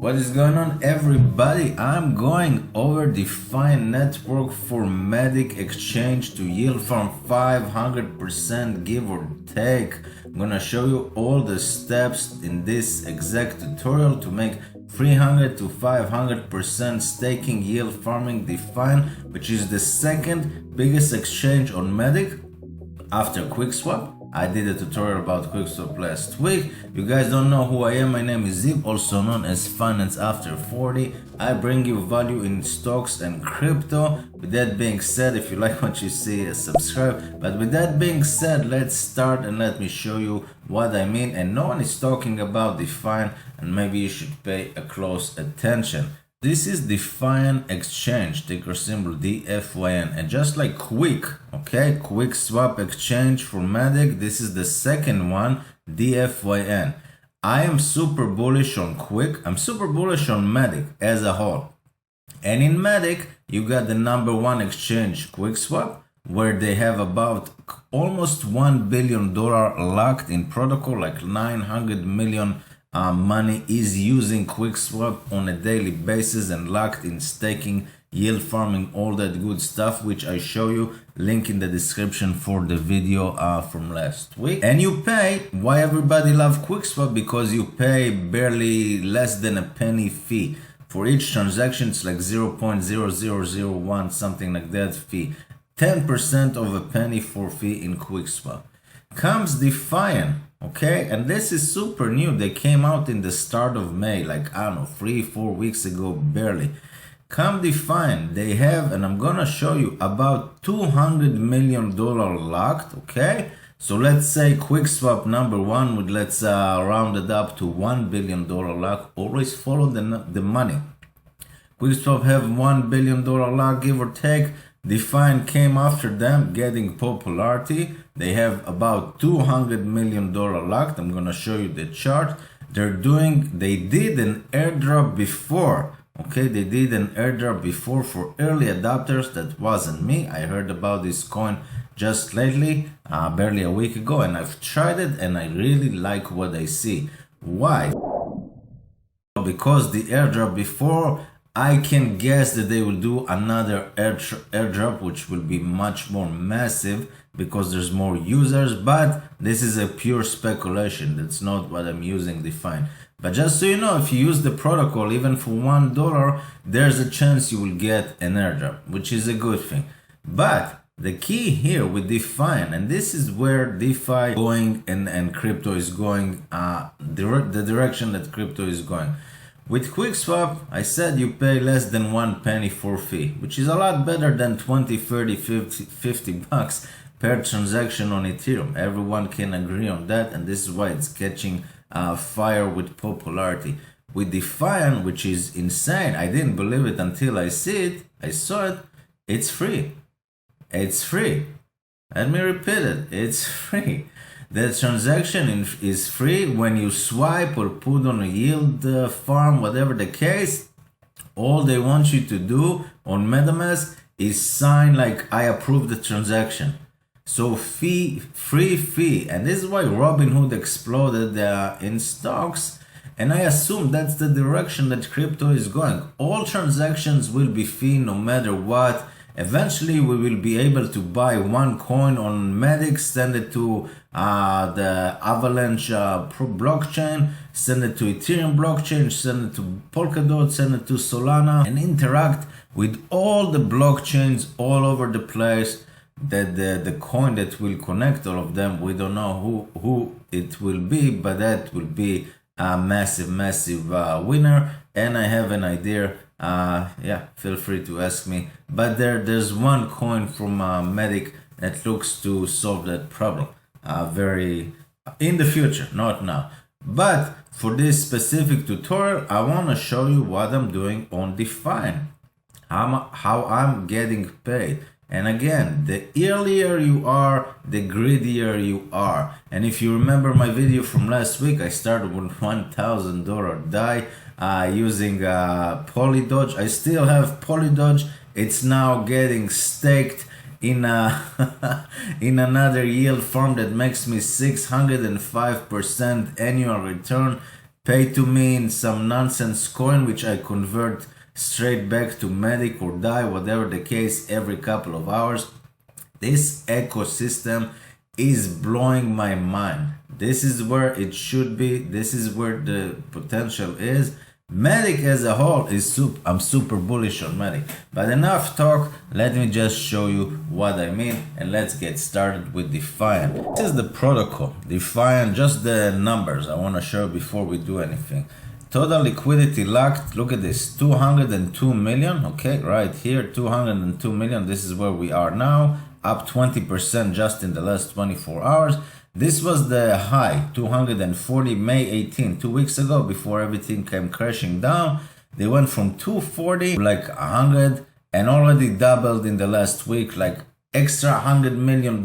What is going on, everybody? I'm going over DeFi Network for Matic exchange to yield from 500% give or take. I'm gonna show you all the steps in this exact tutorial to make 300 to 500% staking yield farming DeFi, which is the second biggest exchange on Matic after QuickSwap. I did a tutorial about QuickSwap last week. You guys don't know who I am. My name is Zip, also known as Finance After 40. I bring you value in stocks and crypto. With that being said, if you like what you see, subscribe. But with that being said, let's start and let me show you what I mean. And no one is talking about DeFi, and maybe you should pay a close attention. This is DeFi exchange, ticker symbol DFYN, and just like Quick Swap exchange for Matic, this is the second one, DFYN. I am super bullish on I'm super bullish on Matic as a whole. And in Matic, you got the number one exchange, QuickSwap, where they have about almost $1 billion locked in protocol, like 900 million money is using QuickSwap on a daily basis and locked in staking, yield farming, all that good stuff, which I show you, link in the description for the video from last week. And you pay, why everybody love QuickSwap? Because you pay barely less than a penny fee. For each transaction, it's like 0.0001, something like that fee. 10% of a penny for fee in QuickSwap. Comes DeFi. Okay, and this is super new. They came out in the start of May, like, I don't know, 3-4 weeks ago, barely. Come DeFi, they have, and I'm gonna show you, about $200 million locked, okay? So let's say QuickSwap number one, with let's round it up to $1 billion lock. Always follow the money. QuickSwap have $1 billion lock, give or take. DeFi came after them, getting popularity. They have about $200 million locked. I'm gonna show you the chart. They did an airdrop before. Okay, they did an airdrop before for early adopters. That wasn't me. I heard about this coin just lately, barely a week ago, and I've tried it and I really like what I see. Why? Because the airdrop before, I can guess that they will do another airdrop, which will be much more massive because there's more users, but this is a pure speculation. That's not what I'm using DeFi. But just so you know, if you use the protocol, even for $1, there's a chance you will get an airdrop, which is a good thing. But the key here with DeFi, and this is where DeFi going and crypto is going, the direction that crypto is going. With QuickSwap, I said you pay less than 1 penny for fee, which is a lot better than 20, 30, 50 bucks per transaction on Ethereum. Everyone can agree on that, and this is why it's catching fire with popularity. With DeFi, which is insane, I didn't believe it until I saw it, it's free. It's free. Let me repeat it, it's free. The transaction is free. When you swipe or put on a yield farm, whatever the case, all they want you to do on MetaMask is sign like I approve the transaction. So free fee. And this is why Robinhood exploded in stocks. And I assume that's the direction that crypto is going. All transactions will be free no matter what. Eventually, we will be able to buy one coin on Matic, send it to the Avalanche blockchain, send it to Ethereum blockchain, send it to Polkadot, send it to Solana, and interact with all the blockchains all over the place. That the coin that will connect all of them, we don't know who it will be, but that will be a massive winner. And I have an idea. Yeah, feel free to ask me. But there's one coin from Matic that looks to solve that problem. Very in the future, not now. But for this specific tutorial, I want to show you what I'm doing on DeFi, how I'm getting paid. And again, the earlier you are, the greedier you are. And if you remember my video from last week, I started with $1,000 DAI using Polydodge. I still have Polydodge. It's now getting staked in in another yield farm that makes me 605% annual return pay to me in some nonsense coin, which I convert straight back to Matic or DAI, whatever the case, every couple of hours. This ecosystem is blowing my mind. This is where it should be. This is where the potential is. Matic as a whole is I'm super bullish on Matic. But enough talk, let me just show you what I mean, and let's get started with DeFYN. This is the protocol, DeFYN, just the numbers I want to show before we do anything. Total liquidity locked, look at this, 202 million, okay, right here, 202 million, this is where we are now, up 20% just in the last 24 hours. This was the high, 240, May 18, 2 weeks ago, before everything came crashing down. They went from 240 to like 100 and already doubled in the last week, like extra $100 million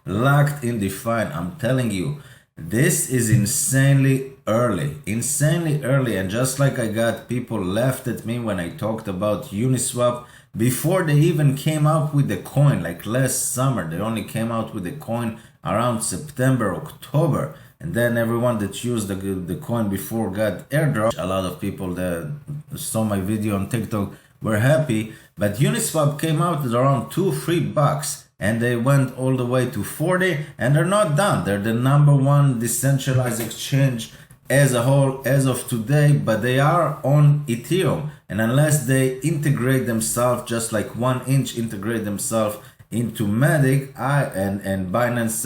locked in DeFYN. I'm telling you, this is insanely early, and just like I got people laughed at me when I talked about Uniswap, before they even came out with the coin, like last summer, they only came out with the coin around September, October, and then everyone that used the coin before got airdrop. A lot of people that saw my video on TikTok were happy, but Uniswap came out at around $2-3, and they went all the way to 40, and they're not done. They're the #1 decentralized exchange as a whole as of today, but they are on Ethereum, and unless they integrate themselves, just like 1inch integrate themselves into Matic, and Binance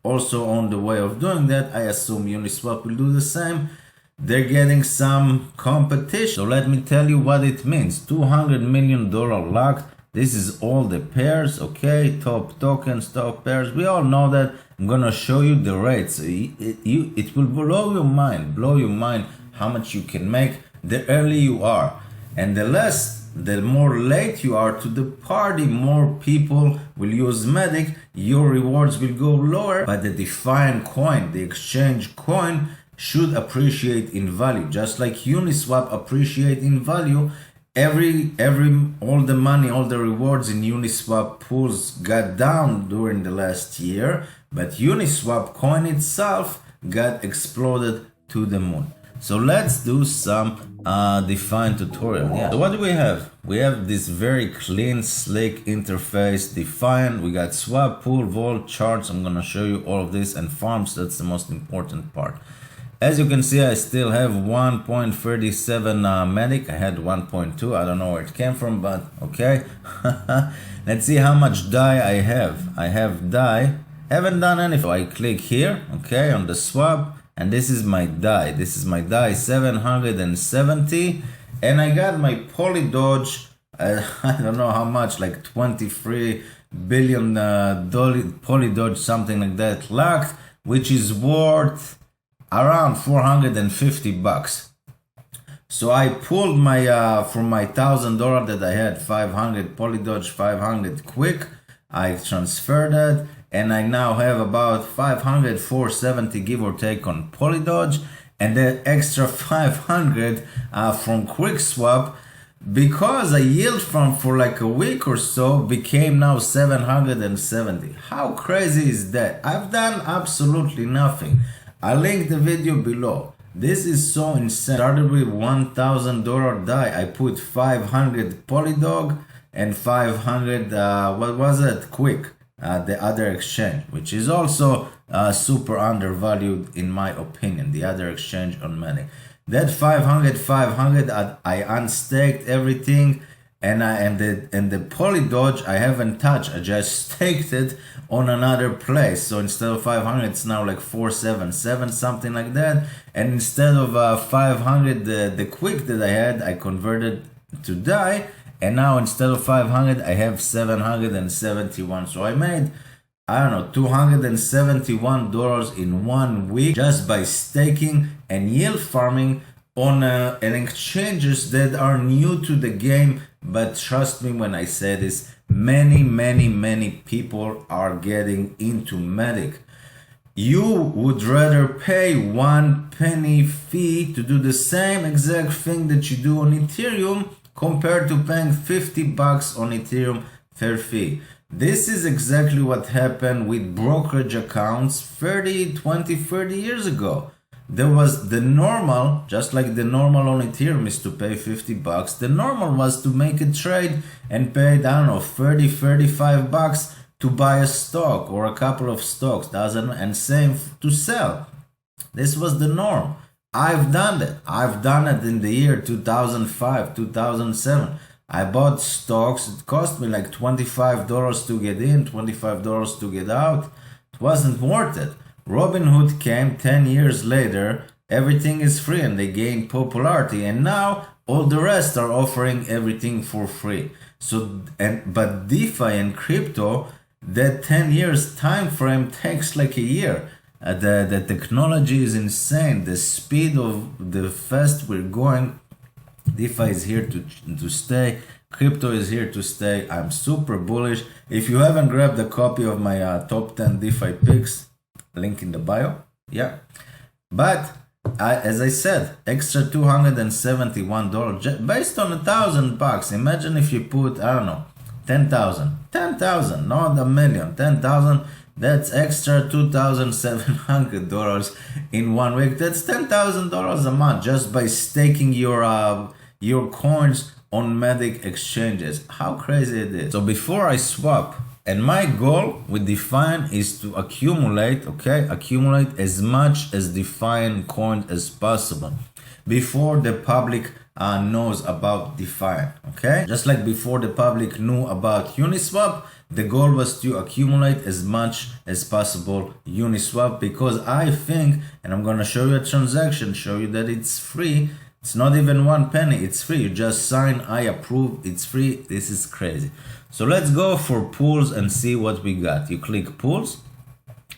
also on the way of doing that, I assume Uniswap will do the same. They're getting some competition. So let me tell you what it means. $200 million locked. This is all the pairs, okay? Top tokens, top pairs. We all know that. I'm gonna show you the rates. It will blow your mind how much you can make the earlier you are. And the more late you are to the party, more people will use Matic, your rewards will go lower, but the DeFYN coin, the exchange coin, should appreciate in value, just like Uniswap appreciate in value. All the money, all the rewards in Uniswap pools got down during the last year, but Uniswap coin itself got exploded to the moon. So let's do some DeFYN tutorial. Yeah. So what do we have? We have this very clean, slick interface, DeFYN. We got swap, pool, vault, charts. I'm gonna show you all of this, and farms. That's the most important part. As you can see, I still have 1.37 Matic. I had 1.2. I don't know where it came from, but okay. Let's see how much DAI I have. I have DAI. Haven't done anything. So I click here, okay, on the swap. And this is my DAI. This is my DAI 770, and I got my Polydodge. I don't know how much, like 23 billion Polydodge, something like that, locked, which is worth around $450. So I pulled my from my $1,000 that I had, 500 Polydodge, 500 quick. I transferred it. And I now have about 500, 470 give or take on Polydodge, and the extra 500 from QuickSwap, because I yield from for like a week or so, became now 770. How crazy is that? I've done absolutely nothing. I'll link the video below. This is so insane. Started with $1,000 DAI. I put 500 Polydog and 500, what was it? Quick. The other exchange, which is also super undervalued in my opinion, the other exchange on Matic. That 500 I unstaked everything, and the Polydodge I haven't touched. I just staked it on another place. So instead of 500, it's now like 477, something like that. And instead of 500, the quick that I had, I converted to DAI. And now instead of 500, I have 771. So I made, I don't know, $271 in 1 week just by staking and yield farming on an exchanges that are new to the game. But trust me when I say this, many people are getting into Matic. You would rather pay 1 penny fee to do the same exact thing that you do on Ethereum compared to paying $50 on Ethereum fair fee. This is exactly what happened with brokerage accounts 30 years ago. there was the normal, just like the normal on Ethereum is to pay $50. The normal was to make a trade and pay, I don't know, 30, 35 bucks to buy a stock or a couple of stocks, and same to sell. This was the norm. I've done that. I've done it in the year 2005, 2007. I bought stocks. It cost me like $25 to get in, $25 to get out. It wasn't worth it. Robinhood came 10 years later. Everything is free and they gained popularity. And now all the rest are offering everything for free. But DeFi and crypto, that 10 years time frame takes like a year. The technology is insane. The speed of the fast we're going. DeFi is here to stay. Crypto is here to stay. I'm super bullish. If you haven't grabbed a copy of my top 10 DeFi picks, link in the bio. Yeah. But as I said, extra $271 based on $1,000. Imagine if you put, I don't know, 10,000, not a million, 10,000. That's extra $2,700 in 1 week. That's $10,000 a month just by staking your coins on Matic exchanges. How crazy it is. So before I swap, and my goal with DeFYN is to accumulate as much as DeFYN coin as possible before the public knows about DeFYN. Okay, just like before the public knew about Uniswap, the goal was to accumulate as much as possible Uniswap, because I think, and I'm gonna show you a transaction, show you that it's free. It's not even 1 penny, it's free. You just sign, I approve, it's free. This is crazy. So let's go for pools and see what we got. You click pools.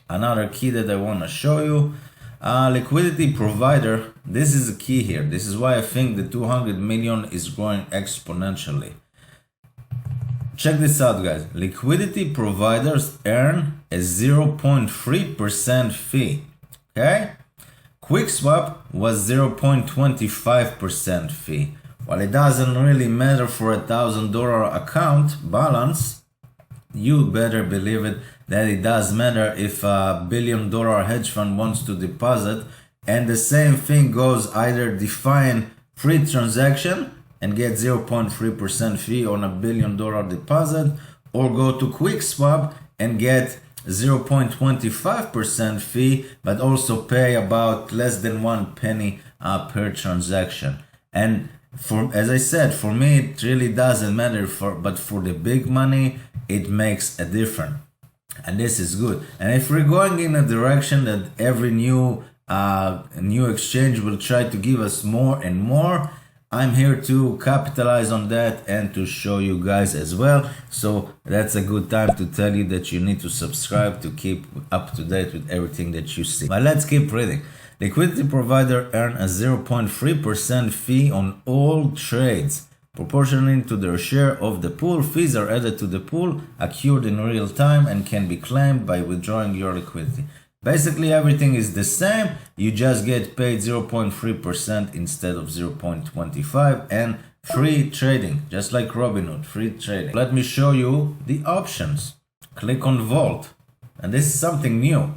Another key that I want to show you, liquidity provider. This is a key here. This is why I think the 200 million is growing exponentially. Check this out, guys. Liquidity providers earn a 0.3% fee. Okay? QuickSwap was 0.25% fee. While it doesn't really matter for $1,000 account balance, you better believe it that it does matter if a $1 billion hedge fund wants to deposit. And the same thing goes, either DeFYN free transaction and get 0.3% fee on a $1 billion deposit, or go to QuickSwap and get 0.25% fee, but also pay about less than 1 penny per transaction. And as I said, for me it really doesn't matter, but for the big money it makes a difference, and this is good. And if we're going in a direction that every new exchange will try to give us more and more, I'm here to capitalize on that and to show you guys as well. So that's a good time to tell you that you need to subscribe to keep up to date with everything that you see. But let's keep reading. Liquidity provider earn a 0.3% fee on all trades, proportionally to their share of the pool. Fees are added to the pool, accrued in real time, and can be claimed by withdrawing your liquidity. Basically everything is the same, you just get paid 0.3% instead of 0.25%, and free trading, just like Robinhood, free trading. Let me show you the options. Click on Vault, and this is something new.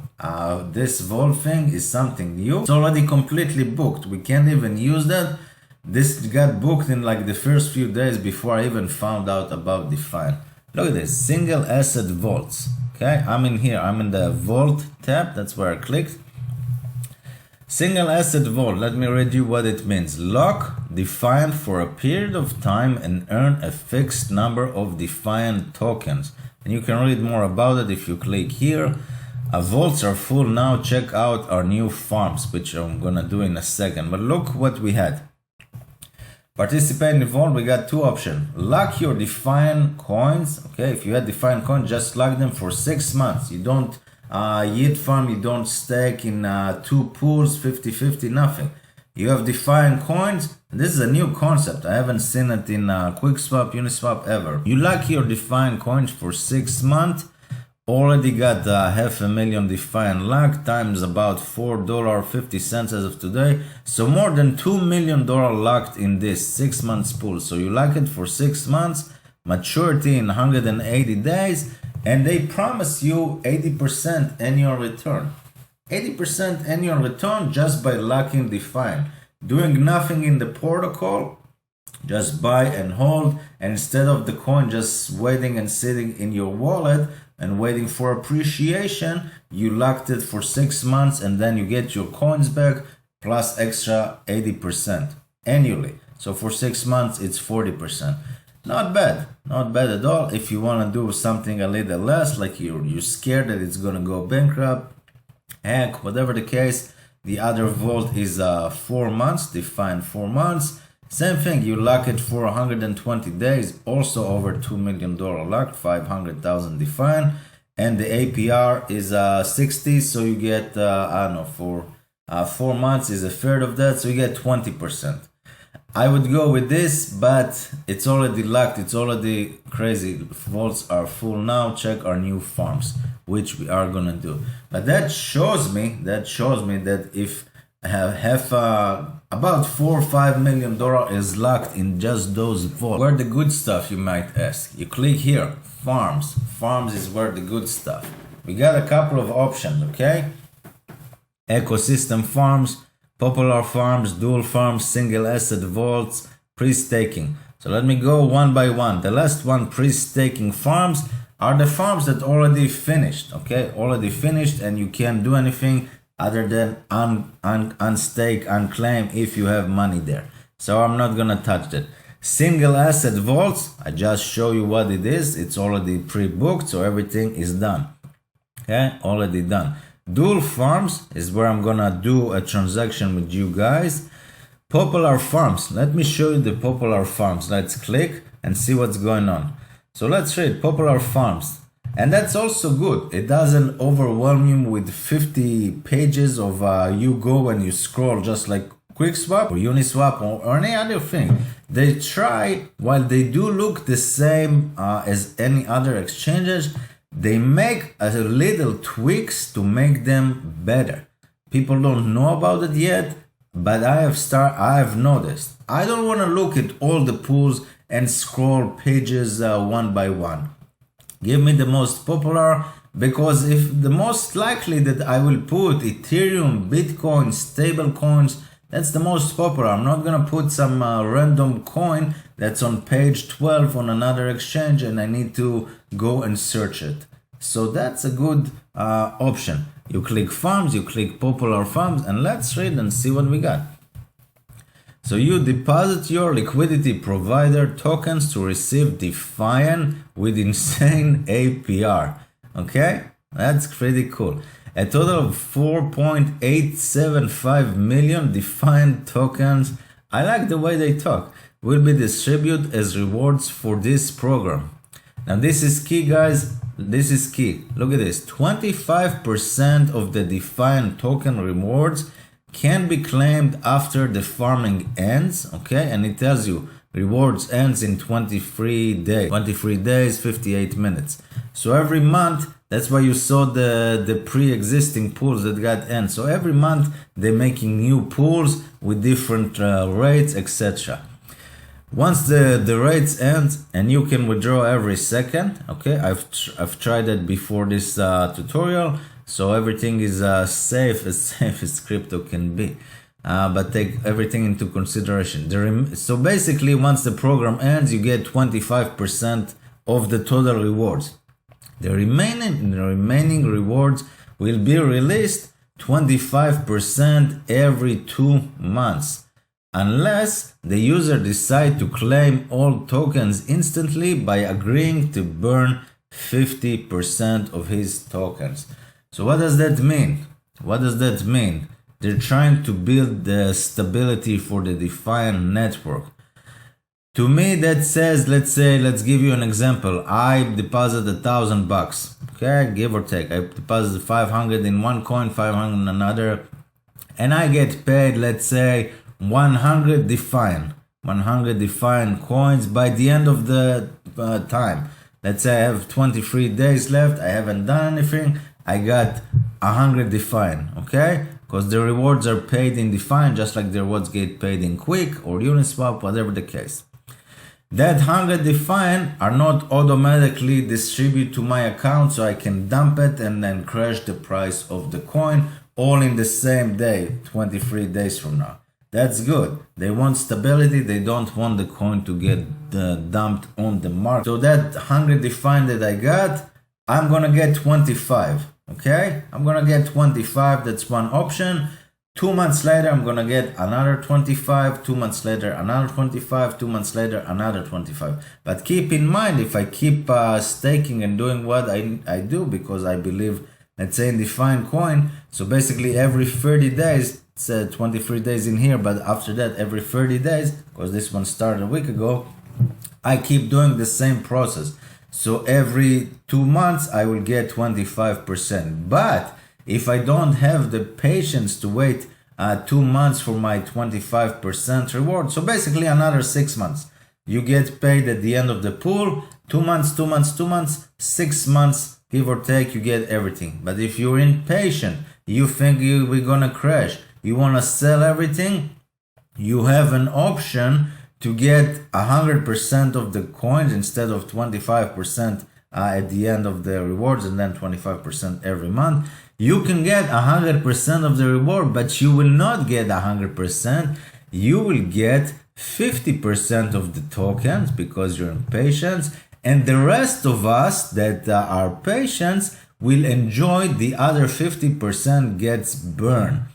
This Vault thing is something new. It's already completely booked, we can't even use that. This got booked in like the first few days before I even found out about DeFi. Look at this, single asset vaults. Okay, I'm in here, I'm in the Vault tab, that's where I clicked. Single asset vault, let me read you what it means. Lock DeFi for a period of time and earn a fixed number of DeFi tokens. And you can read more about it if you click here. Vaults are full now, check out our new farms, which I'm gonna do in a second. But look what we had. Participate in the vault, we got two options. Lock your DeFi coins. Okay, if you had DeFi coins, just lock them for 6 months. You don't yield farm, you don't stake in 2 pools, 50-50, nothing. You have DeFi coins. This is a new concept. I haven't seen it in QuickSwap, Uniswap ever. You lock your DeFi coins for 6 months. Already got 500,000 DeFi locked, times about $4.50 as of today. So more than $2 million locked in this 6 months pool. So you lock it for 6 months, maturity in 180 days, and they promise you 80% annual return. 80% annual return just by locking DeFi. Doing nothing in the protocol, just buy and hold, and instead of the coin just waiting and sitting in your wallet and waiting for appreciation, you locked it for 6 months and then you get your coins back plus extra 80% annually. So for 6 months it's 40%. Not bad at all. If you want to do something a little less, like you're scared that it's gonna go bankrupt, heck, whatever the case, the other vault is 4 months, DeFi 4 months. Same thing, you lock it for 120 days, also over $2 million locked, 500,000 DeFi, and the APR is 60, so you get, I don't know, for 4 months is a third of that, so you get 20%. I would go with this, but it's already locked, it's already crazy. Vaults are full now. Check our new farms, which we are gonna do. But that shows me that if I have about $4 or $5 million is locked in just those vaults. Where the good stuff, you might ask? You click here, farms. Farms is where the good stuff. We got a couple of options, okay? Ecosystem farms, popular farms, dual farms, single asset vaults, pre-staking. So let me go one by one. The last one, pre-staking farms, are the farms that already finished, okay? Already finished, and you can't do anything other than unstake, unclaim if you have money there. So I'm not gonna touch that. Single asset vaults, I just show you what it is. It's already pre-booked, so everything is done. Okay, already done. Dual farms is where I'm gonna do a transaction with you guys. Popular farms, let me show you the popular farms. Let's click and see what's going on. So let's read popular farms. And that's also good. It doesn't overwhelm you with 50 pages of you go and you scroll just like QuickSwap or Uniswap or any other thing. They try, while they do look the same as any other exchanges, they make a little tweaks to make them better. People don't know about it yet, but I have noticed. I don't want to look at all the pools and scroll pages one by one. Give me the most popular, because if the most likely that I will put Ethereum, Bitcoin, stable coins, that's the most popular. I'm not gonna put some random coin that's on page 12 on another exchange and I need to go and search it. So that's a good option. You click farms, you click popular farms, and let's read and see what we got. So you deposit your liquidity provider tokens to receive DeFi with insane APR. Okay, that's pretty cool. A total of 4.875 million DeFi tokens. I like the way they talk. Will be distributed as rewards for this program. Now this is key, guys. This is key. Look at this. 25% of the DeFi token rewards can be claimed after the farming ends, okay? And it tells you rewards ends in 23 days. 23 days, 58 minutes. So every month, that's why you saw the pre-existing pools that got end. So every month, they're making new pools with different rates, etc. Once the rates end, and you can withdraw every second, okay? I've tried that before this tutorial. So everything is safe as crypto can be, but take everything into consideration. So basically, once the program ends, you get 25% of the total rewards. The remaining rewards will be released 25% every 2 months, unless the user decides to claim all tokens instantly by agreeing to burn 50% of his tokens. So what does that mean? What does that mean? They're trying to build the stability for the DeFi network. To me, that says, let's give you an example. I deposit $1,000, okay, give or take. I deposit 500 in one coin, 500 in another, and I get paid, let's say, 100 DeFi coins by the end of the time. Let's say I have 23 days left. I haven't done anything. I got 100 DeFi, okay? Because the rewards are paid in DeFi, just like the rewards get paid in Quick or Uniswap, whatever the case. That 100 DeFi are not automatically distributed to my account, so I can dump it and then crash the price of the coin, all in the same day, 23 days from now. That's good. They want stability. They don't want the coin to get dumped on the market. So that 100 DeFi that I got, I'm gonna get 25. Okay, I'm gonna get 25. That's one option. 2 months later, I'm gonna get another 25. 2 months later, another 25. 2 months later, another 25. But keep in mind, if I keep staking and doing what I do, because I believe, let's say, in DeFi coin, so basically every 30 days, it's 23 days in here, but after that, every 30 days, because this one started a week ago, I keep doing the same process. So every 2 months, I will get 25%. But if I don't have the patience to wait 2 months for my 25% reward, so basically another 6 months, you get paid at the end of the pool, 2 months, 2 months, 2 months, 6 months, give or take, you get everything. But if you're impatient, you think we're gonna crash, you wanna sell everything, you have an option to get 100% of the coins instead of 25% at the end of the rewards and then 25% every month. You can get 100% of the reward, but you will not get 100%. You will get 50% of the tokens because you're impatient, and the rest of us that are patient will enjoy the other 50% gets burned.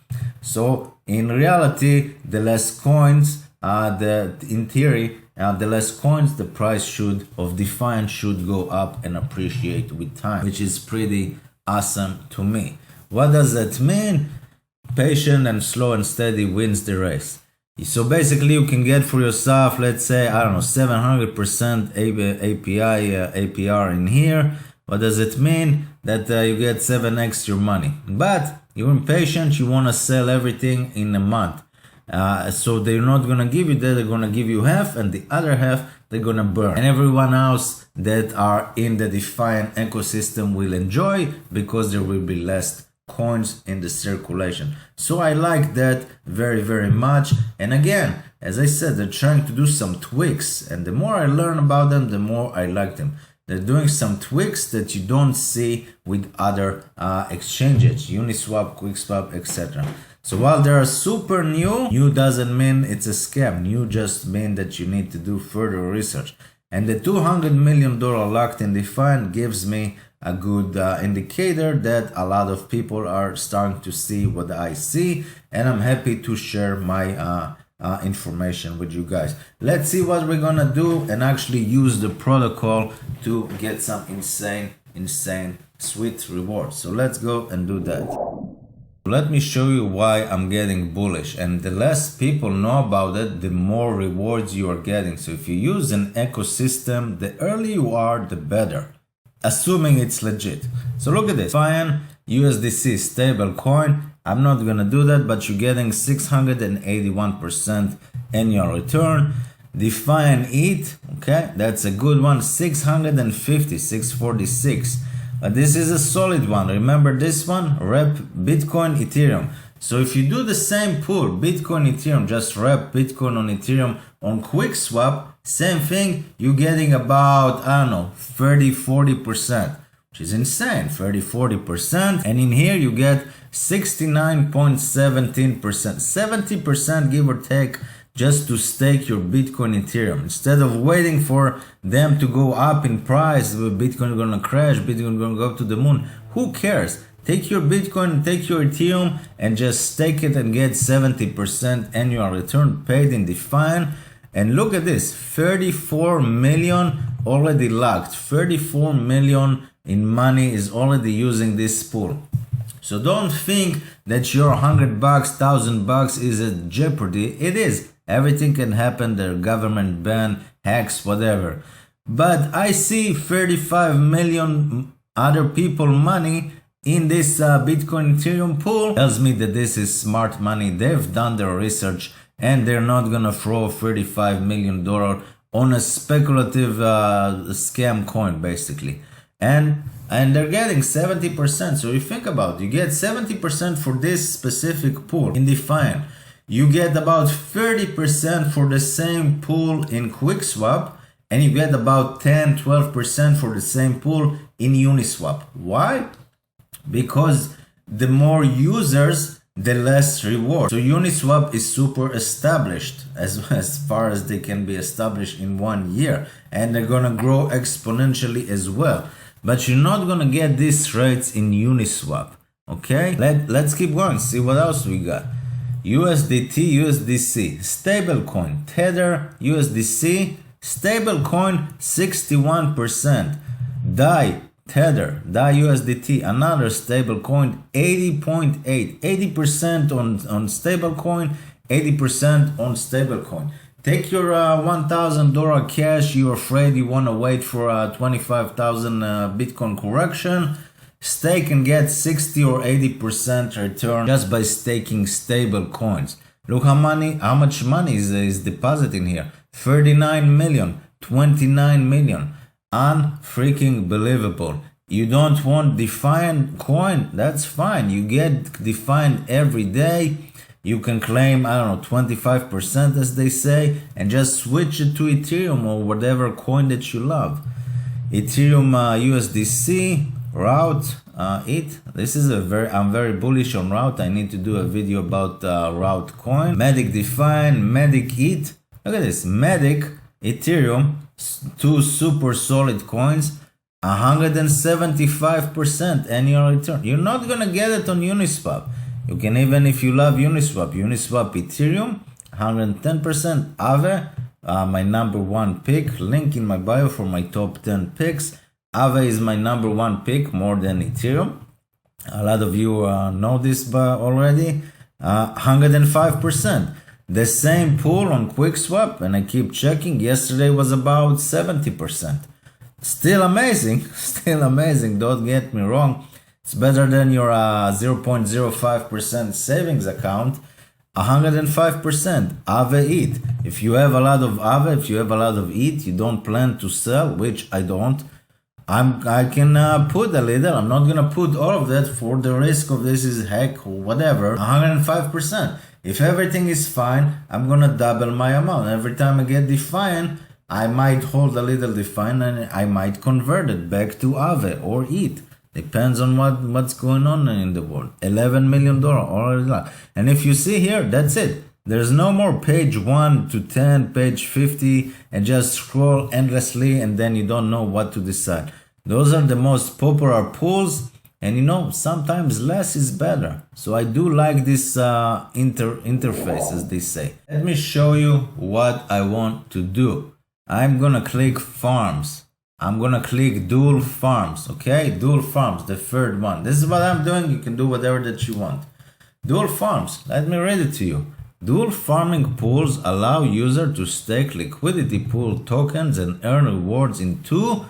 So in reality, the less coins, in theory, the less coins, the price of DeFi should go up and appreciate with time, which is pretty awesome to me. What does that mean? Patient and slow and steady wins the race. So basically you can get for yourself, let's say, I don't know, 700% APR in here. What does it mean? That you get 7x your money. But you're impatient, you want to sell everything in a month. So they're not gonna give you that, they're gonna give you half, and the other half they're gonna burn. And everyone else that are in the DeFi ecosystem will enjoy because there will be less coins in the circulation. So I like that very, very much. And again, as I said, they're trying to do some tweaks, and the more I learn about them, the more I like them. They're doing some tweaks that you don't see with other exchanges, Uniswap, QuickSwap, etc. So while they are super new doesn't mean it's a scam. New just mean that you need to do further research. And the $200 million locked in DeFi gives me a good indicator that a lot of people are starting to see what I see, and I'm happy to share my information with you guys. Let's see what we're gonna do and actually use the protocol to get some insane sweet rewards. So let's go and do that. Let me show you why I'm getting bullish, and the less people know about it, the more rewards you are getting. So if you use an ecosystem, the earlier you are, the better, assuming it's legit. So look at this, DeFi USDC stable coin. I'm not gonna do that, but you're getting 681% annual return. DeFi ETH, okay, that's a good one, 650, 646. This is a solid one. Remember this one? Rep Bitcoin, Ethereum. So if you do the same pool, Bitcoin, Ethereum, just rep Bitcoin on Ethereum on QuickSwap, same thing, you're getting about, I don't know, 30-40%, which is insane, 30-40%. And in here you get 69.17%, 70% give or take, just to stake your Bitcoin Ethereum. Instead of waiting for them to go up in price, Bitcoin gonna crash, Bitcoin gonna go up to the moon. Who cares? Take your Bitcoin, take your Ethereum, and just stake it and get 70% annual return paid in DeFi. And look at this, 34 million already locked. 34 million in money is already using this pool. So don't think that your $100, $1,000 is at jeopardy. It is. Everything can happen. The government ban, hacks, whatever. But I see 35 million other people money in this Bitcoin Ethereum pool. Tells me that this is smart money. They've done their research and they're not gonna throw $35 million on a speculative scam coin, basically. And they're getting 70%. So you think about it, you get 70% for this specific pool in DeFi. You get about 30% for the same pool in QuickSwap, and you get about 10-12% for the same pool in Uniswap. Why? Because the more users, the less reward. So Uniswap is super established as far as they can be established in 1 year, and they're gonna grow exponentially as well. But you're not gonna get these rates in Uniswap. Okay, let's keep going, see what else we got. USDT, USDC, stablecoin, Tether, USDC, stablecoin 61%, DAI, Tether, DAI USDT, another stablecoin 80.8, 80% on stablecoin, 80% on stablecoin. Take your $1,000 cash, you're afraid you want to wait for a 25,000 Bitcoin correction, stake and get 60 or 80% return just by staking stable coins. Look how much money is depositing here. 39 million, 29 million. Unfreaking believable. You don't want DeFi coin? That's fine. You get DeFi every day. You can claim, I don't know, 25% as they say, and just switch it to Ethereum or whatever coin that you love. Ethereum USDC, Route, this is I'm very bullish on Route. I need to do a video about Route coin. Matic DeFi, Matic ETH. Look at this, Matic, Ethereum, two super solid coins, 175% annual return. You're not gonna get it on Uniswap. You can, even if you love Uniswap, Ethereum, 110%. Aave, my #1 pick, link in my bio for my top 10 picks. Aave is my #1 pick, more than Ethereum. A lot of you know this already. 105%. The same pool on QuickSwap, and I keep checking, yesterday was about 70%. Still amazing, still amazing, don't get me wrong. It's better than your 0.05% savings account. 105%. Aave ETH. If you have a lot of Aave, if you have a lot of ETH, you don't plan to sell, which I don't. I can put a little. I'm not gonna put all of that for the risk of this is heck or whatever. 105%. If everything is fine, I'm gonna double my amount. Every time I get DeFi, I might hold a little DeFi and I might convert it back to Aave or ETH. Depends on what's going on in the world. $11 million already. And if you see here, that's it. There's no more page 1 to 10, page 50, and just scroll endlessly and then you don't know what to decide. Those are the most popular pools, and you know, sometimes less is better. So I do like this interface, as they say. Let me show you what I want to do. I'm gonna click farms. I'm gonna click dual farms, okay? Dual farms, the third one. This is what I'm doing. You can do whatever that you want. Dual farms, let me read it to you. Dual farming pools allow user to stake liquidity pool tokens and earn rewards in two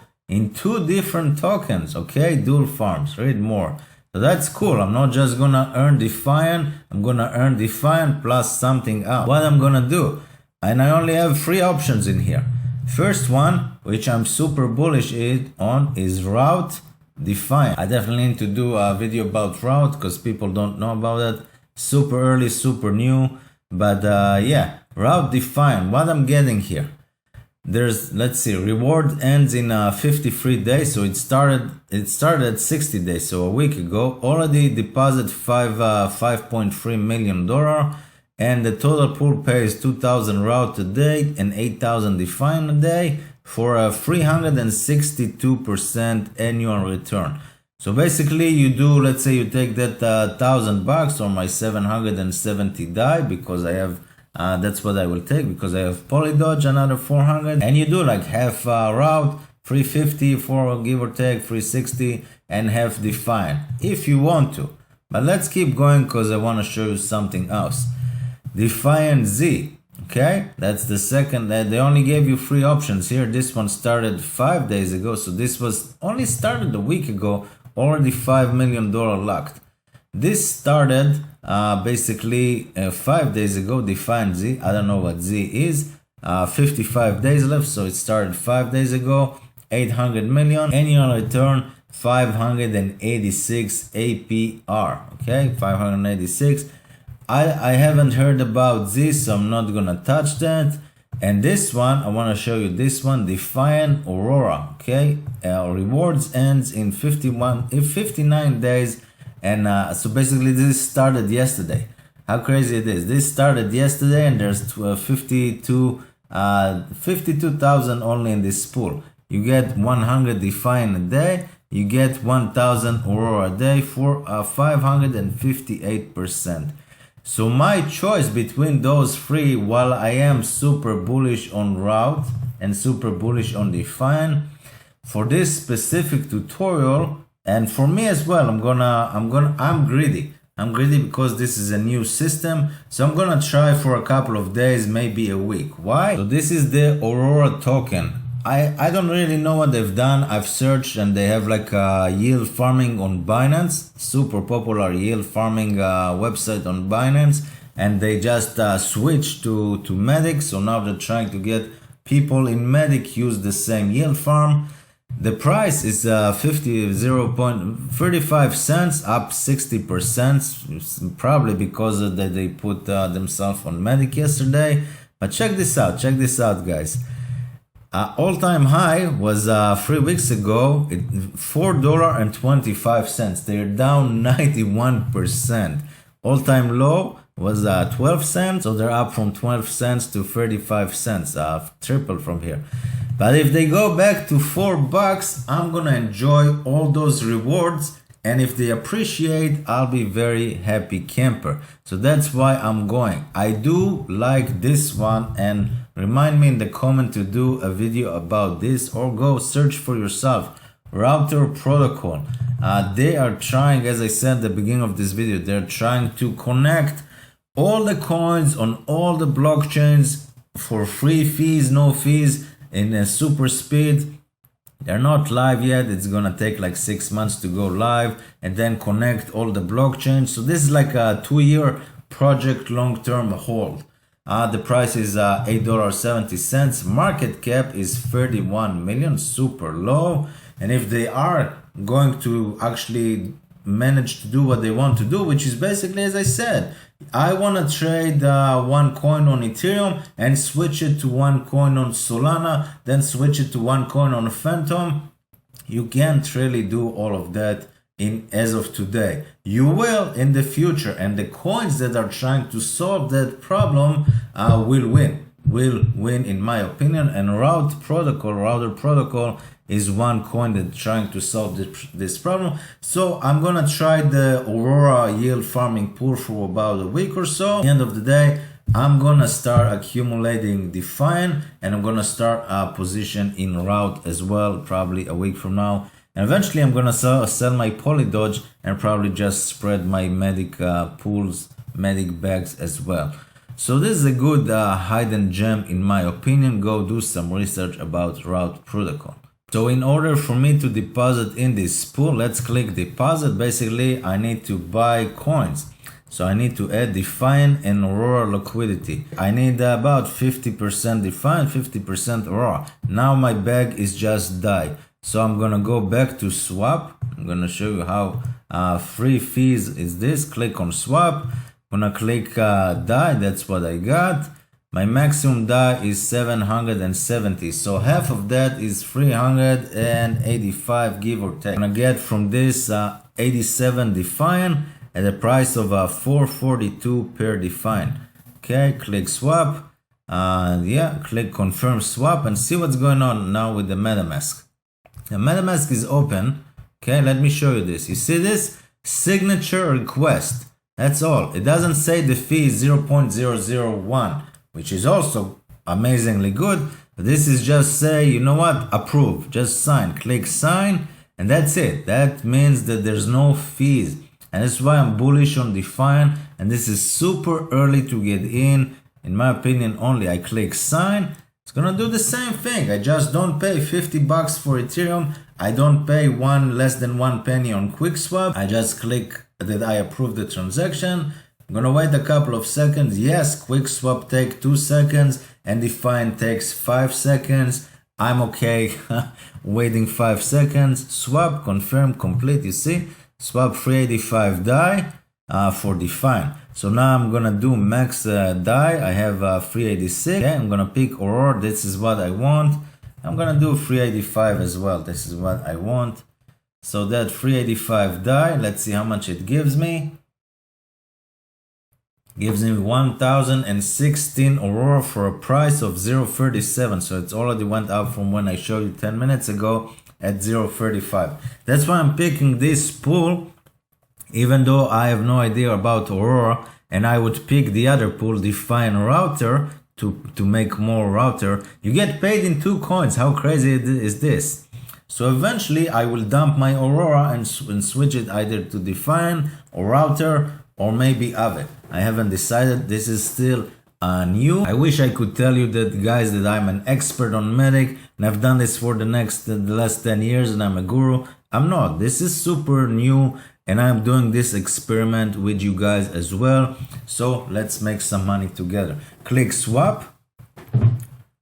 different tokens, okay? Dual farms, read more. So that's cool. I'm not just gonna earn DeFi, I'm gonna earn DeFi plus something else. What I'm gonna do, and I only have 3 options in here. First one, which I'm super bullish on, is Route DeFi. I definitely need to do a video about Route because people don't know about it. Super early, super new. But yeah, Route DeFi. What I'm getting here. There's, let's see, reward ends in 53 days. So it started at 60 days. So a week ago, already deposit $5.3 million. And the total pool pays 2,000 Route a day and 8,000 DeFi a day for a 362% annual return. So basically you do, let's say you take that $1,000 or my 770 DAI, because I have, that's what I will take because I have Polydodge, another 400, and you do like half Route, 350 for give or take, 360, and half DeFi if you want to. But let's keep going because I want to show you something else. DeFi Z, okay, that's the second. They only gave you 3 options here. This one started 5 days ago, so this was only started a week ago, already $5 million locked. This started basically 5 days ago, DeFi Z. I don't know what Z is. 55 days left, so it started 5 days ago. 800 million annual return, 586 APR. Okay, 586. I haven't heard about this, so I'm not gonna touch that. And this one, I want to show you this one, DeFi Aurora. Okay, rewards ends in 59 days And so basically this started yesterday. How crazy it is. This started yesterday and there's 52,000 only in this pool. You get 100 DeFi a day, you get 1000 Aurora a day for 558%. So my choice between those three, while I am super bullish on Route and super bullish on DeFi, for this specific tutorial, and for me as well, I'm greedy. I'm greedy because this is a new system. So I'm gonna try for a couple of days, maybe a week. Why? So this is the Aurora token. I don't really know what they've done. I've searched and they have like yield farming on Binance, super popular yield farming website on Binance, and they just switched to Matic. So now they're trying to get people in Matic use the same yield farm. The price is 0.35 cents, up 60%, probably because they put themselves on Matic yesterday. But check this out, guys. All-time high was 3 weeks ago, $4.25. They're down 91%. All-time low was 12 cents, so they're up from 12 cents to 35 cents, triple from here. But if they go back to $4, I'm gonna enjoy all those rewards, and if they appreciate, I'll be very happy camper. So that's why I'm going. I do like this one, and remind me in the comment to do a video about this, or go search for yourself. Router protocol. They are trying, as I said at the beginning of this video, they're trying to connect all the coins on all the blockchains for free fees, no fees, in a super speed. They're not live yet. It's gonna take like 6 months to go live and then connect all the blockchains. So this is like a 2-year project, long-term hold. The price is $8.70. Market cap is 31 million, super low. And if they are going to actually manage to do what they want to do, which is basically, as I said, I want to trade one coin on Ethereum and switch it to one coin on Solana, then switch it to one coin on Phantom. You can't really do all of that as of today. You will in the future, and the coins that are trying to solve that problem will win in my opinion. And router protocol is one coin that's trying to solve this problem. So I'm gonna try the Aurora yield farming pool for about a week or so. At the end of the day, I'm gonna start accumulating DeFi, and I'm gonna start a position in Route as well, probably a week from now. And eventually I'm gonna sell my Polydodge and probably just spread my Matic pools, Matic bags as well. So this is a good hidden gem in my opinion. Go do some research about Route protocol. So in order for me to deposit in this pool, let's click deposit. Basically, I need to buy coins. So I need to add DeFi and Aurora liquidity. I need about 50% DeFi, 50% Aurora. Now my bag is just DAI. So I'm gonna go back to swap. I'm gonna show you how free fees is this. Click on swap. I'm gonna click DAI, that's what I got. My maximum DAI is 770, so half of that is 385, give or take. I'm gonna get from this 87 DeFi at a price of 442 per DeFi. Okay, click swap. Click confirm swap and see what's going on now with the MetaMask. The MetaMask is open. Okay, let me show you this. You see this? Signature request. That's all. It doesn't say the fee is 0.001. Which is also amazingly good. But this is just say, you know what, approve, just sign, click sign, and that's it. That means that there's no fees. And that's why I'm bullish on DeFi, and this is super early to get in my opinion. Only I click sign, it's gonna do the same thing. I just don't pay $50 for Ethereum. I don't pay less than 1 penny on QuickSwap. I just click that I approve the transaction. I'm gonna wait a couple of seconds. Yes, QuickSwap takes 2 seconds and DeFi takes 5 seconds. I'm okay waiting 5 seconds. Swap, confirm, complete. You see, swap 385 DAI for DeFi. So now I'm gonna do max DAI. I have 386. Okay, I'm gonna pick Aurora. This is what I want. I'm gonna do 385 as well. This is what I want. So that 385 DAI, let's see how much it gives me. Gives me 1016 Aurora for a price of 0.37. So it's already went up from when I showed you 10 minutes ago at 0.35. That's why I'm picking this pool, even though I have no idea about Aurora, and I would pick the other pool, DeFi Router, to make more router. You get paid in 2 coins. How crazy is this? So eventually I will dump my Aurora and switch it either to DeFi or Router or maybe Aave. I haven't decided. This is still new. I wish I could tell you that, guys, that I'm an expert on Matic and I've done this for the last 10 years and I'm a guru. I'm not. This is super new and I'm doing this experiment with you guys as well. So let's make some money together. Click swap.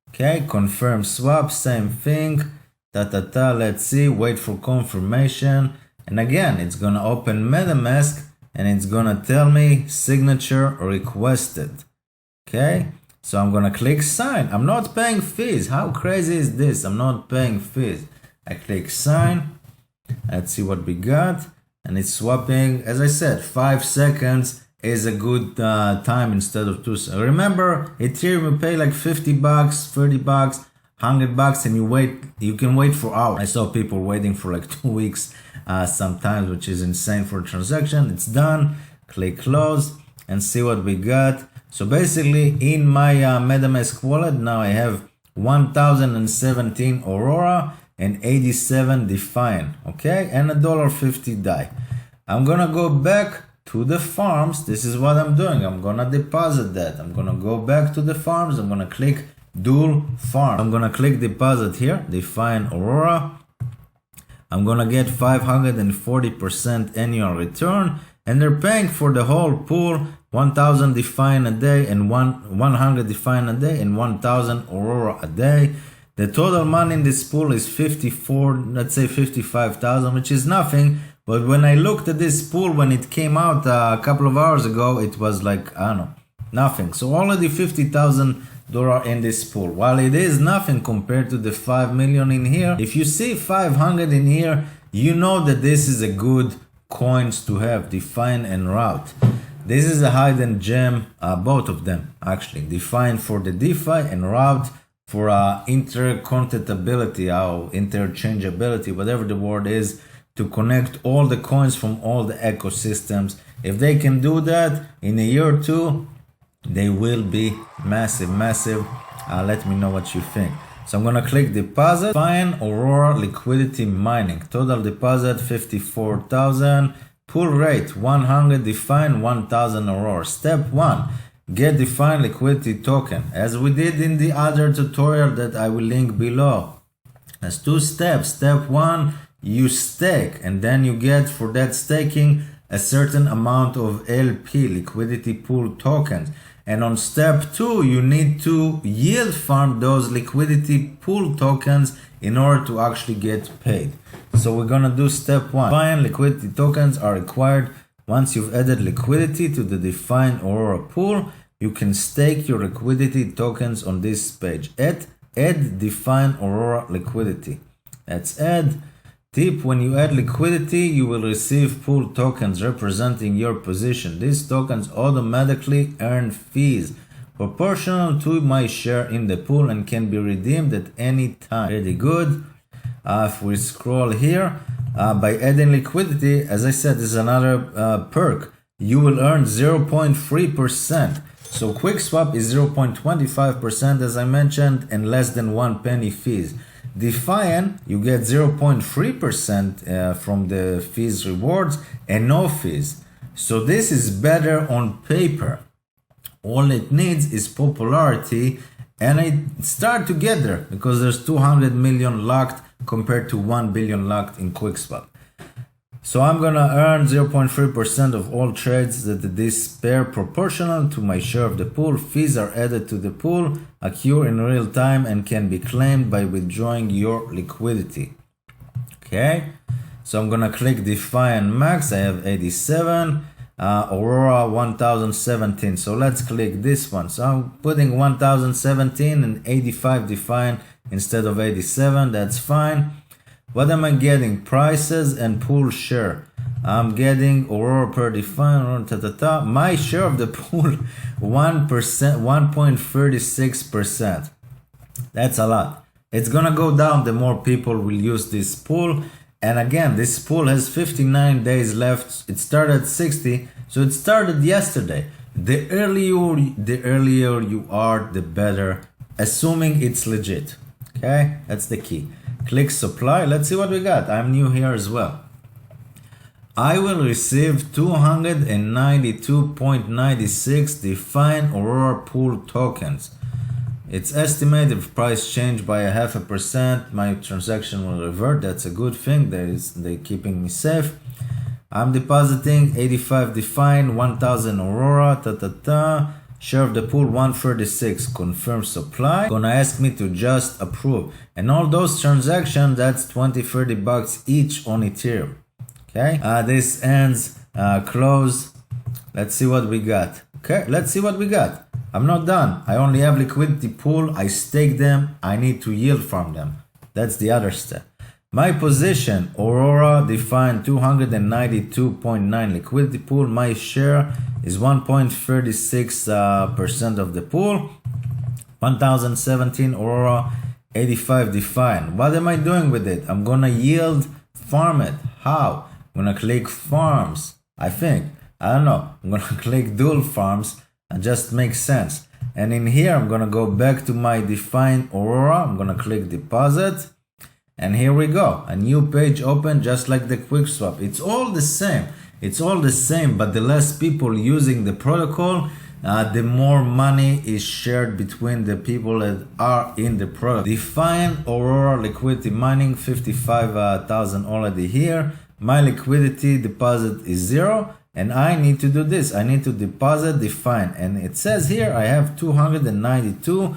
Okay, confirm swap, same thing. Let's see, wait for confirmation. And again, it's gonna open MetaMask and it's gonna tell me signature requested. Okay, so I'm gonna click sign. I'm not paying fees. How crazy is this? I'm not paying fees. I click sign. Let's see what we got. And it's swapping. As I said, 5 seconds is a good time instead of 2 seconds. Remember, Ethereum, you pay like 50 bucks, 30 bucks, 100 bucks, and you can wait for hours. I saw people waiting for like 2 weeks sometimes, which is insane for a transaction. It's done. Click close and see what we got. So basically in my MetaMask wallet, now I have 1017 Aurora and 87 DeFi, okay, and $1.50 DAI. I'm gonna go back to the farms. This is what I'm doing. I'm gonna deposit that. I'm gonna go back to the farms. I'm gonna click dual farm. I'm gonna click deposit here, DeFi Aurora. I'm gonna get 540% annual return, and they're paying for the whole pool 1000 DeFi a day and 100 DeFi a day and 1000 Aurora a day. The total money in this pool is 54, let's say 55,000, which is nothing. But when I looked at this pool when it came out a couple of hours ago, it was like, I don't know, nothing. So already $50,000 in this pool. While it is nothing compared to the 5 million in here, if you see 500 in here, you know that this is a good coins to have, DeFi and Route. This is a hidden gem, both of them actually. DeFi for the DeFi and Route for intercompatibility or interchangeability, whatever the word is, to connect all the coins from all the ecosystems. If they can do that in a year or two, they will be massive. Let me know what you think. So I'm gonna click deposit. Fine, Aurora liquidity mining. Total deposit 54,000. Pool rate 100 DeFi, 1000 Aurora. Step 1. Get DeFi liquidity token, as we did in the other tutorial that I will link below. There's 2 steps. Step 1, you stake, and then you get for that staking a certain amount of LP, liquidity pool tokens. And on step 2, you need to yield farm those liquidity pool tokens in order to actually get paid. So we're gonna do step 1. DeFi liquidity tokens are required. Once you've added liquidity to the DeFi Aurora pool, you can stake your liquidity tokens on this page. Add DeFi Aurora liquidity. Let's add. Tip: when you add liquidity, you will receive pool tokens representing your position. These tokens automatically earn fees proportional to my share in the pool and can be redeemed at any time. Really good. If we scroll here, by adding liquidity, as I said, this is another perk. You will earn 0.3%. So QuickSwap is 0.25%, as I mentioned, and less than 1 penny fees. DeFi, you get 0.3% from the fees rewards and no fees. So this is better on paper. All it needs is popularity, and it start together because there's 200 million locked compared to 1 billion locked in QuickSwap. So I'm gonna earn 0.3% of all trades that this pair proportional to my share of the pool. Fees are added to the pool, occur in real time, and can be claimed by withdrawing your liquidity. Okay, so I'm gonna click DeFi and Max. I have 87, Aurora 1017. So let's click this one. So I'm putting 1017 and 85 DeFi instead of 87. That's fine. What am I getting? Prices and pool share. I'm getting Aurora per DeFi, my share of the pool 1%, 1.36%. That's a lot. It's gonna go down the more people will use this pool. And again, this pool has 59 days left. It started 60, so it started yesterday. The earlier you are, the better, assuming it's legit. Okay, that's the key. Click supply. Let's see what we got. I'm new here as well. I will receive 292.96 DeFi Aurora pool tokens. It's estimated if price change by 0.5%, my transaction will revert. That's a good thing. They're keeping me safe. I'm depositing 85 DeFi, 1000 Aurora, share of the pool 136, confirm supply. Gonna ask me to just approve. And all those transactions, that's 20-30 bucks each on Ethereum. Okay, this ends, close. Let's see what we got. Okay, let's see what we got. I'm not done. I only have liquidity pool. I stake them. I need to yield from them. That's the other step. My position, Aurora defined 292.9 liquidity pool. My share is 1.36% of the pool. 1017 Aurora, 85 define. What am I doing with it? I'm gonna yield farm it. How? I'm gonna click farms. I don't know. I'm gonna click dual farms. It just makes sense. And in here, I'm gonna go back to my define Aurora. I'm gonna click deposit. And here we go. A new page open just like the quick swap. It's all the same. It's all the same, but the less people using the protocol, the more money is shared between the people that are in the product. Define Aurora liquidity mining, 55,000 already here. My liquidity deposit is 0. And I need to do this. I need to deposit define. And it says here I have 292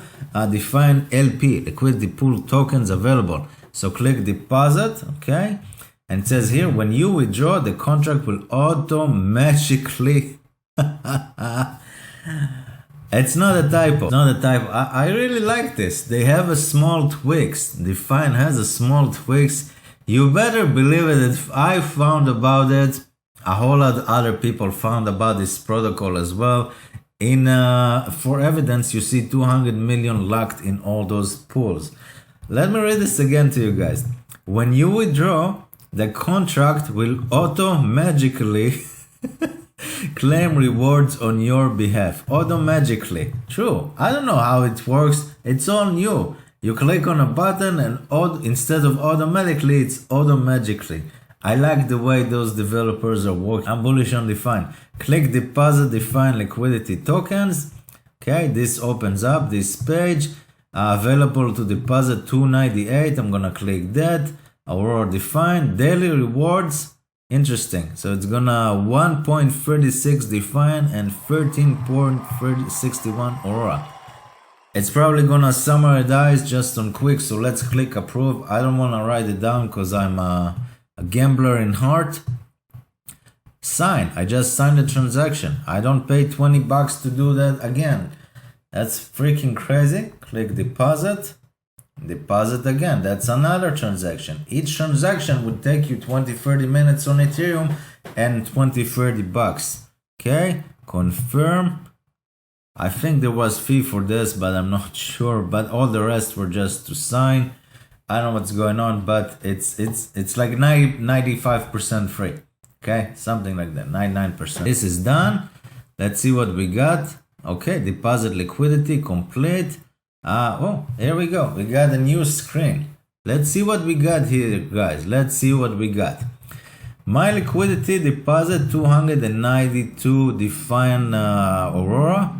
define LP, liquidity pool tokens available. So click deposit, okay? And it says here, when you withdraw, the contract will automatically... It's not a typo. It's not a typo. I really like this. They have a small tweaks. Define has a small tweaks. You better believe it. If I found about it, a whole lot of other people found about this protocol as well. For evidence, you see 200 million locked in all those pools. Let me read this again to you guys. When you withdraw, the contract will automatically claim rewards on your behalf. Automatically. True. I don't know how it works. It's all new. You click on a button and instead of automatically, it's automatically. I like the way those developers are working. I'm bullish on DeFi. Click deposit define liquidity tokens. Okay, this opens up this page. Available to deposit 298. I'm gonna click that. Aurora define daily rewards. Interesting. So it's gonna 1.36 define and 13.61 Aurora. It's probably gonna summarize just on quick. So let's click approve. I don't wanna write it down because I'm a gambler in heart. Sign. I just signed the transaction. I don't pay 20 bucks to do that again. That's freaking crazy. Click deposit. Deposit again. That's another transaction. Each transaction would take you 20-30 minutes on Ethereum and 20-30 bucks. Okay, confirm. I think there was fee for this, but I'm not sure. But all the rest were just to sign. I don't know what's going on, but it's like 95% free. Okay, something like that, 99%. This is done. Let's see what we got. Okay, deposit liquidity complete. Oh, here we go. We got a new screen. Let's see what we got here, guys. Let's see what we got. My liquidity deposit 292 define Aurora.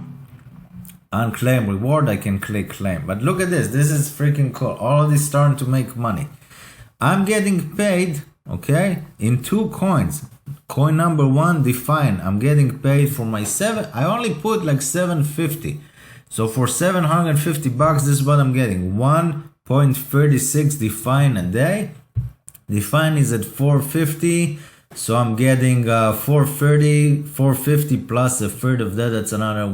Unclaim reward. I can click claim. But look at this. This is freaking cool. All of this starting to make money. I'm getting paid, okay, in 2 coins. Coin number 1, define. I'm getting paid for my 7. I only put like 750. So for 750 bucks, this is what I'm getting. 1.36 define a day. Define is at 450. So I'm getting 430, 450 plus a third of that. That's another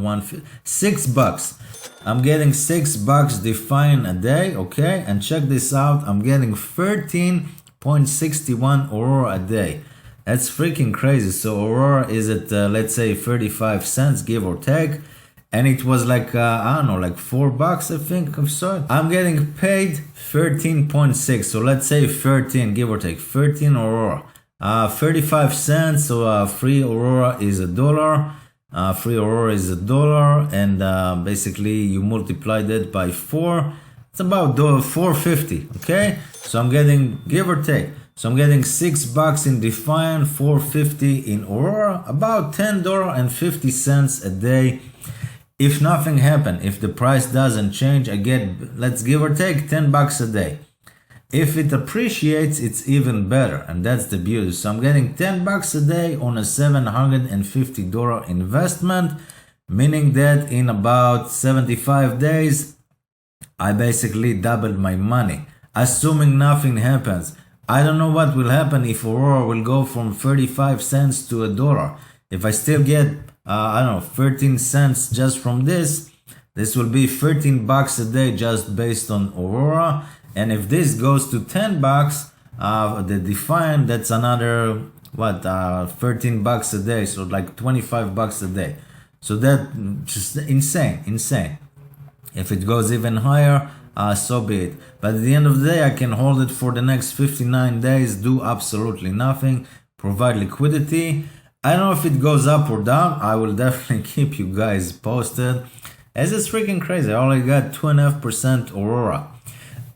6 bucks. I'm getting 6 bucks define a day. Okay. And check this out. I'm getting 13 0.61 Aurora a day. That's freaking crazy. So Aurora is at let's say 35 cents, give or take, and it was like I don't know, like $4 I think. I'm getting paid 13.6, so let's say 13, give or take 13 Aurora, 35 cents. So free Aurora is $1. Free Aurora is $1, and basically you multiply that by 4. It's about $4.50. Okay, so I'm getting, give or take, so I'm getting $6 in DeFi, $4.50 in Aurora, about $10.50 a day. If nothing happens, if the price doesn't change, I get, let's give or take, $10 a day. If it appreciates, it's even better, and that's the beauty. So I'm getting $10 a day on a $750 investment, meaning that in about 75 days, I basically doubled my money, assuming nothing happens. I don't know what will happen if Aurora will go from 35 cents to $1. If I still get, I don't know, 13 cents just from this will be $13 a day just based on Aurora. And if this goes to $10, the DeFi, that's another, what, $13 a day, so like $25 a day. So that just insane. If it goes even higher, so be it. But at the end of the day, I can hold it for the next 59 days, do absolutely nothing, provide liquidity. I don't know if it goes up or down. I will definitely keep you guys posted, as it's freaking crazy. I only got 2.5% Aurora.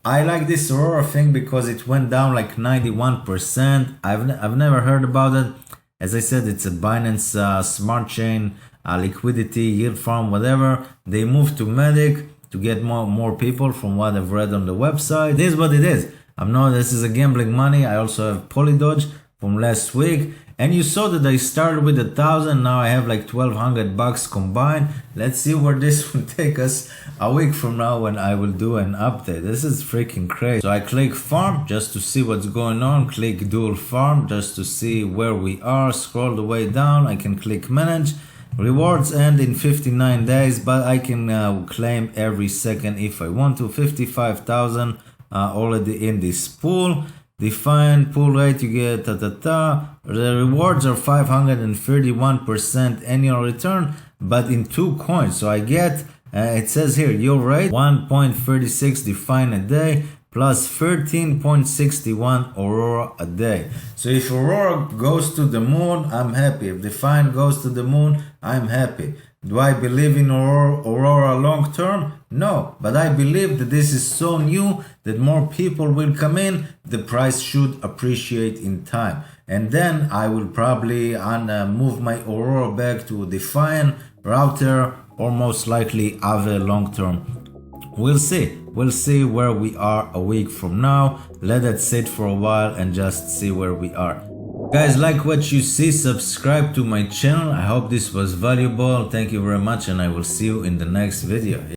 I like this Aurora thing because it went down like 91%. I've never heard about it. As I said, it's a Binance smart chain, liquidity, yield farm, whatever. They moved to Matic to get more people, from what I've read on the website. This is what it is. This is a gambling money. I also have Polydodge from last week. And you saw that I started with 1,000, now I have like $1,200 combined. Let's see where this will take us a week from now when I will do an update. This is freaking crazy. So I click farm just to see what's going on, click dual farm just to see where we are, scroll the way down, I can click manage. Rewards end in 59 days, but I can claim every second if I want to. 55,000 already in this pool. Define pool rate, you get The rewards are 531% annual return, but in 2 coins. So I get, it says here, your rate 1.36 DeFi a day plus 13.61 Aurora a day. So if Aurora goes to the moon, I'm happy. If DeFi goes to the moon, I'm happy. Do I believe in Aurora long term? No, but I believe that this is so new that more people will come in, the price should appreciate in time. And then I will probably move my Aurora back to DeFi router, or most likely Aave long term. We'll see. We'll see where we are a week from now. Let it sit for a while and just see where we are. Guys, like what you see, subscribe to my channel. I hope this was valuable. Thank you very much, and I will see you in the next video.